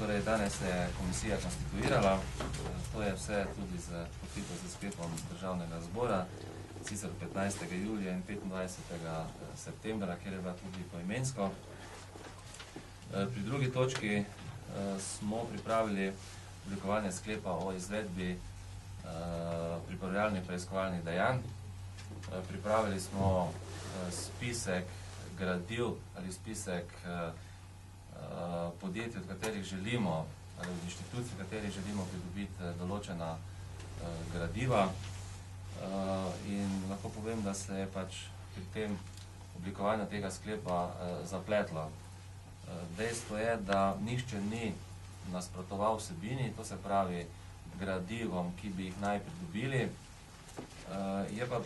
Torej, danes se je komisija konstituirala, to je vse tudi podkrito z sklepom Državnega zbora, sicer 15. julija in 25. septembra, kjer je bila tudi poimensko. Pri drugi točki smo pripravili oblikovanje sklepa o izvedbi pripravljalnih preiskovalnih dejanj. Pripravili smo spisek gradiv ali spisek podjetij, od katerih želimo, ali od inštitucij, od katerih želimo pridobiti določena gradiva. In lahko povem, da se je pač pri tem oblikovanju tega sklepa zapletlo. Dejstvo je, da nihče ni nasprotoval vsebini, to se pravi gradivom, ki bi jih naj pridobili.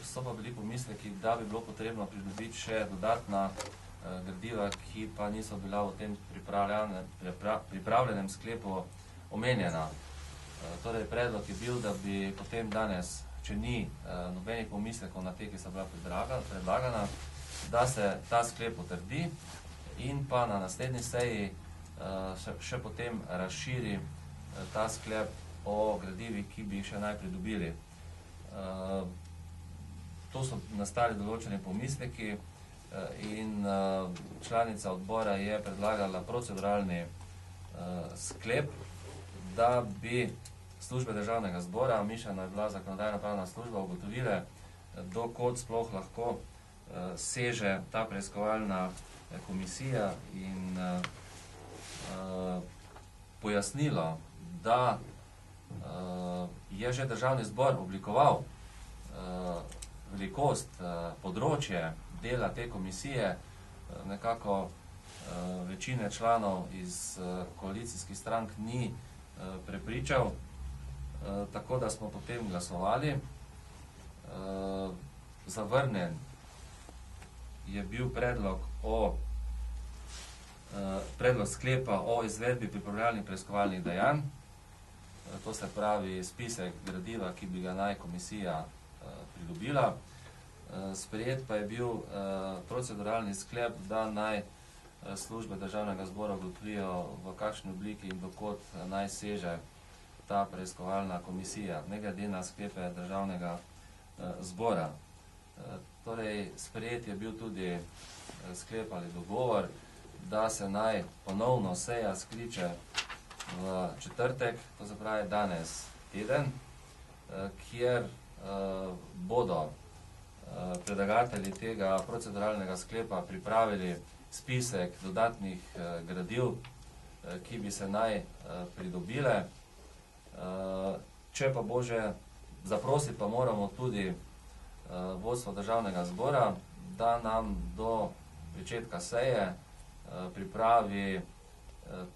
So pa bili pomisleki, da bi bilo potrebno pridobiti še dodatna gradiva, ki pa niso bila v tem pripravljenem sklepu omenjena. Torej, predlog je bil, da bi potem danes, če ni nobenih pomislekov na te, ki so bila predlagana, da se ta sklep potrdi in pa na naslednji seji še potem razširi ta sklep o gradivih, ki bi jih še naj pridobili. To so nastali določeni pomisleki in članica odbora je predlagala proceduralni sklep, da bi službe Državnega zbora, mišljena je bila zakonodajno-pravna služba, ugotovile, dokod sploh lahko seže ta preiskovalna komisija in pojasnilo, da je že Državni zbor oblikoval velikost, področje dela te komisije, nekako večine članov iz koalicijskih strank ni prepričal, tako da smo potem glasovali. Zavrnjen je bil predlog sklepa o izvedbi pripravljalnih preiskovalnih dejanj, to se pravi spisek gradiva, ki bi ga naj komisija pridobila. Sprejet pa je bil proceduralni sklep, da naj službe Državnega zbora ugotovijo, v kakšni obliki in dokod naj seže ta preiskovalna komisija, ne glede na sklepe Državnega zbora. Torej, sprejet je bil tudi sklep ali dogovor, da se naj ponovno seja skliče v četrtek, to se pravi danes teden, kjer bodo predlagatelji tega proceduralnega sklepa pripravili spisek dodatnih gradiv, ki bi se naj pridobile. Če pa bo že, zaprositi pa moramo tudi vodstvo Državnega zbora, da nam do pričetka seje pripravi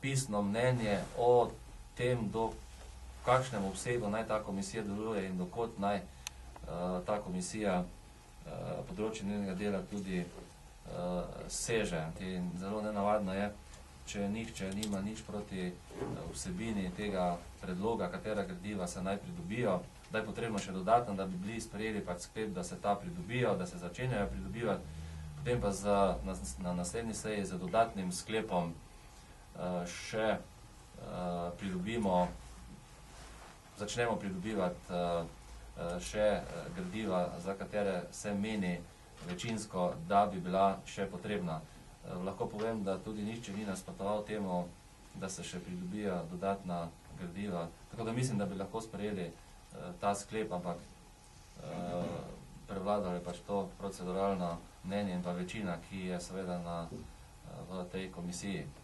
pisno mnenje o tem, do kakšnem obsegu naj ta komisija deluje in dokot naj ta komisija področje njenega dela tudi seže. In zelo nenavadno je, če nihče nima nič proti vsebini tega predloga, katera gradiva se naj pridobijo, da je potrebno še dodatno, da bi bili sprejeli pač sklep, da se ta pridobijo, da se začenjajo pridobivati, potem pa na naslednji seji z dodatnim sklepom še začnemo pridobivati še gradiva, za katere se meni večinsko, da bi bila še potrebna. Lahko povem, da tudi nihče ni nasprotoval temu, da se še pridobijo dodatna gradiva. Tako da mislim, da bi lahko sprejeli ta sklep, ampak prevladalo je pač to proceduralno mnenje in pa večina, ki je seveda v tej komisiji.